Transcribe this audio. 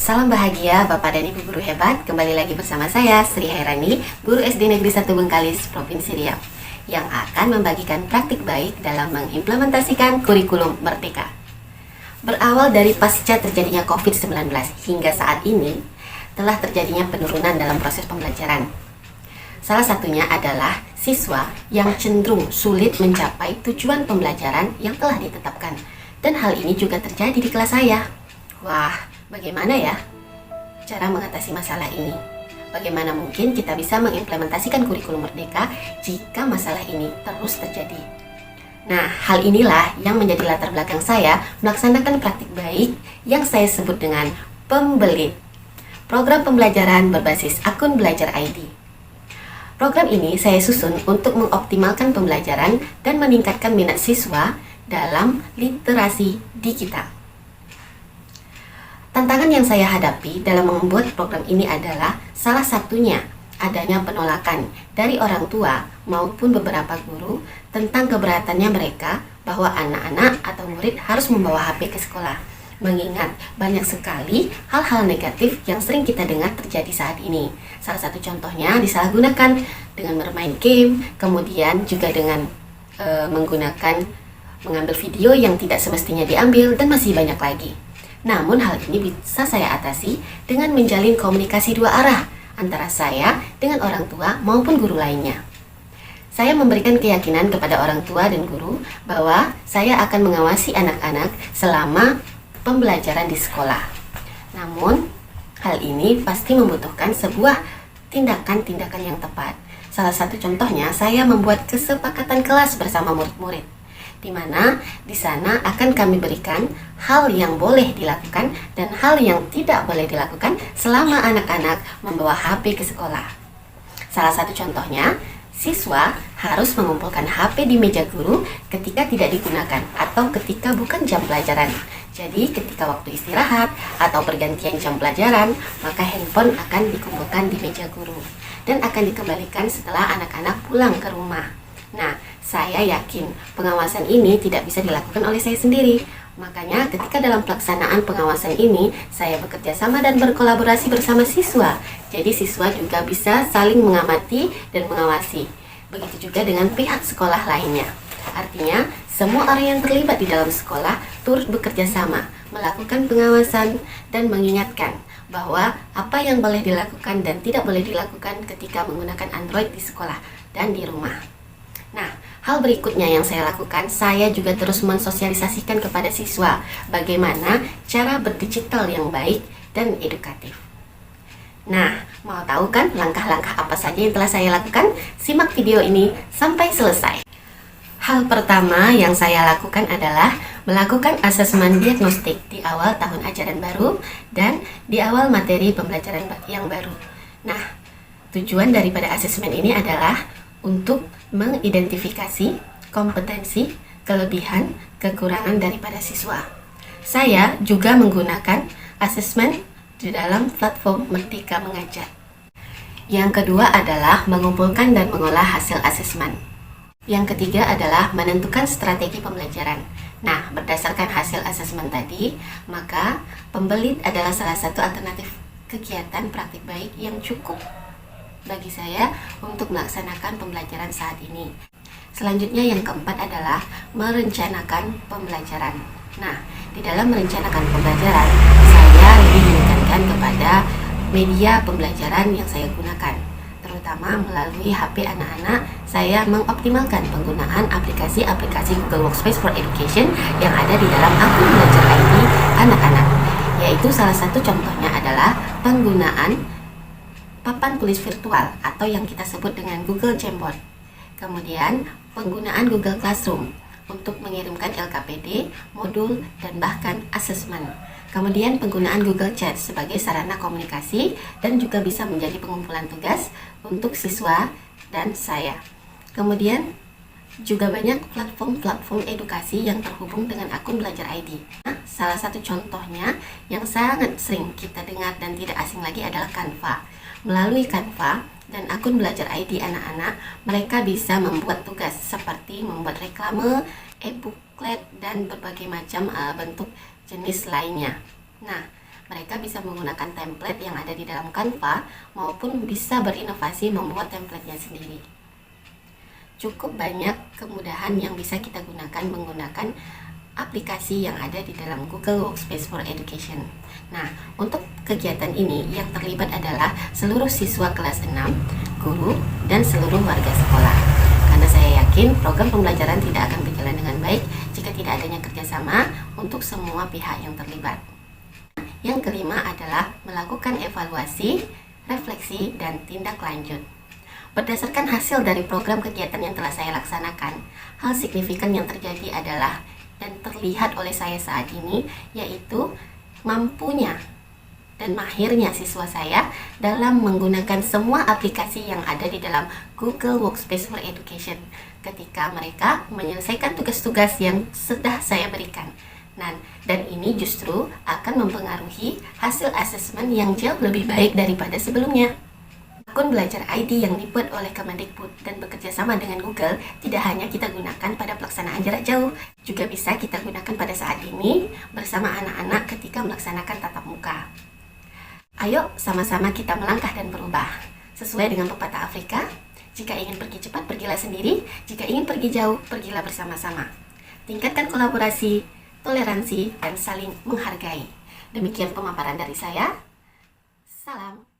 Salam bahagia Bapak dan Ibu guru hebat. Kembali lagi bersama saya Sri Hairani, guru SD Negeri 1 Bengkalis, Provinsi Riau, yang akan membagikan praktik baik dalam mengimplementasikan kurikulum Merdeka. Berawal dari pasca terjadinya COVID-19 hingga saat ini, telah terjadinya penurunan dalam proses pembelajaran. Salah satunya adalah siswa yang cenderung sulit mencapai tujuan pembelajaran yang telah ditetapkan. Dan hal ini juga terjadi di kelas saya. Wah, bagaimana ya cara mengatasi masalah ini? Bagaimana mungkin kita bisa mengimplementasikan kurikulum Merdeka jika masalah ini terus terjadi? Nah, hal inilah yang menjadi latar belakang saya melaksanakan praktik baik yang saya sebut dengan Pembelit, program pembelajaran berbasis akun belajar ID. Program ini saya susun untuk mengoptimalkan pembelajaran dan meningkatkan minat siswa dalam literasi digital. Tantangan yang saya hadapi dalam membuat program ini adalah salah satunya adanya penolakan dari orang tua maupun beberapa guru tentang keberatannya mereka bahwa anak-anak atau murid harus membawa HP ke sekolah. Mengingat banyak sekali hal-hal negatif yang sering kita dengar terjadi saat ini. Salah satu contohnya disalahgunakan dengan bermain game, kemudian juga dengan mengambil video yang tidak semestinya diambil, dan masih banyak lagi. Namun hal ini bisa saya atasi dengan menjalin komunikasi dua arah antara saya dengan orang tua maupun guru lainnya. Saya memberikan keyakinan kepada orang tua dan guru bahwa saya akan mengawasi anak-anak selama pembelajaran di sekolah. Namun, hal ini pasti membutuhkan sebuah tindakan-tindakan yang tepat. Salah satu contohnya, saya membuat kesepakatan kelas bersama murid-murid, di mana di sana akan kami berikan hal yang boleh dilakukan dan hal yang tidak boleh dilakukan selama anak-anak membawa HP ke sekolah. Salah satu contohnya, siswa harus mengumpulkan HP di meja guru ketika tidak digunakan atau ketika bukan jam pelajaran. Jadi ketika waktu istirahat atau pergantian jam pelajaran, maka handphone akan dikumpulkan di meja guru dan akan dikembalikan setelah anak-anak pulang ke rumah. Nah, saya yakin pengawasan ini tidak bisa dilakukan oleh saya sendiri. Makanya ketika dalam pelaksanaan pengawasan ini, saya bekerja sama dan berkolaborasi bersama siswa. Jadi siswa juga bisa saling mengamati dan mengawasi. Begitu juga dengan pihak sekolah lainnya. Artinya, semua orang yang terlibat di dalam sekolah turut bekerja sama, melakukan pengawasan dan mengingatkan bahwa apa yang boleh dilakukan dan tidak boleh dilakukan ketika menggunakan Android di sekolah dan di rumah. Nah, hal berikutnya yang saya lakukan, saya juga terus mensosialisasikan kepada siswa bagaimana cara berdigital yang baik dan edukatif. Nah, mau tahu kan langkah-langkah apa saja yang telah saya lakukan? Simak video ini sampai selesai. Hal pertama yang saya lakukan adalah melakukan asesmen diagnostik di awal tahun ajaran baru dan di awal materi pembelajaran yang baru. Nah, tujuan daripada asesmen ini adalah untuk mengidentifikasi kompetensi, kelebihan, kekurangan daripada siswa. Saya juga menggunakan asesmen di dalam platform Merdeka Mengajar. Yang kedua adalah mengumpulkan dan mengolah hasil asesmen. Yang ketiga adalah menentukan strategi pembelajaran. Nah, berdasarkan hasil asesmen tadi, maka pembelit adalah salah satu alternatif kegiatan praktik baik yang cukup bagi saya untuk melaksanakan pembelajaran saat ini. Selanjutnya yang keempat adalah merencanakan pembelajaran. Nah, di dalam merencanakan pembelajaran, saya lebih menekankan kepada media pembelajaran yang saya gunakan. Terutama melalui HP anak-anak, saya mengoptimalkan penggunaan aplikasi-aplikasi Google Workspace for Education yang ada di dalam akun belajar ID anak-anak. Yaitu salah satu contohnya adalah penggunaan papan tulis virtual atau yang kita sebut dengan Google Jamboard. Kemudian penggunaan Google Classroom untuk mengirimkan LKPD, modul, dan bahkan asesmen. Kemudian penggunaan Google Chat sebagai sarana komunikasi dan juga bisa menjadi pengumpulan tugas untuk siswa dan saya. Kemudian juga banyak platform-platform edukasi yang terhubung dengan akun belajar ID. Nah, salah satu contohnya yang sangat sering kita dengar dan tidak asing lagi adalah Canva. Melalui Canva dan akun belajar ID anak-anak, mereka bisa membuat tugas seperti membuat reklame, e-booklet, dan berbagai macam bentuk jenis lainnya. Nah, Mereka bisa menggunakan template yang ada di dalam Canva maupun bisa berinovasi membuat template-nya sendiri. Cukup banyak kemudahan yang bisa kita gunakan menggunakan aplikasi yang ada di dalam Google Workspace for Education. Nah, untuk kegiatan ini yang terlibat adalah seluruh siswa kelas 6, guru, dan seluruh warga sekolah. Karena saya yakin program pembelajaran tidak akan berjalan dengan baik jika tidak adanya kerjasama untuk semua pihak yang terlibat. Yang kelima adalah melakukan evaluasi, refleksi, dan tindak lanjut. Berdasarkan hasil dari program kegiatan yang telah saya laksanakan, hal signifikan yang terjadi adalah dan terlihat oleh saya saat ini, yaitu mampunya dan mahirnya siswa saya dalam menggunakan semua aplikasi yang ada di dalam Google Workspace for Education ketika mereka menyelesaikan tugas-tugas yang sudah saya berikan. Dan ini justru akan mempengaruhi hasil asesmen yang jauh lebih baik daripada sebelumnya. Akun Belajar ID yang dibuat oleh Kemendikbud dan bekerja sama dengan Google tidak hanya kita gunakan pada pelaksanaan jarak jauh, juga bisa kita gunakan pada saat ini bersama anak-anak ketika melaksanakan tatap muka. Ayo sama-sama kita melangkah dan berubah. Sesuai dengan pepatah Afrika, jika ingin pergi cepat, pergilah sendiri. Jika ingin pergi jauh, pergilah bersama-sama. Tingkatkan kolaborasi, toleransi, dan saling menghargai. Demikian pemaparan dari saya. Salam.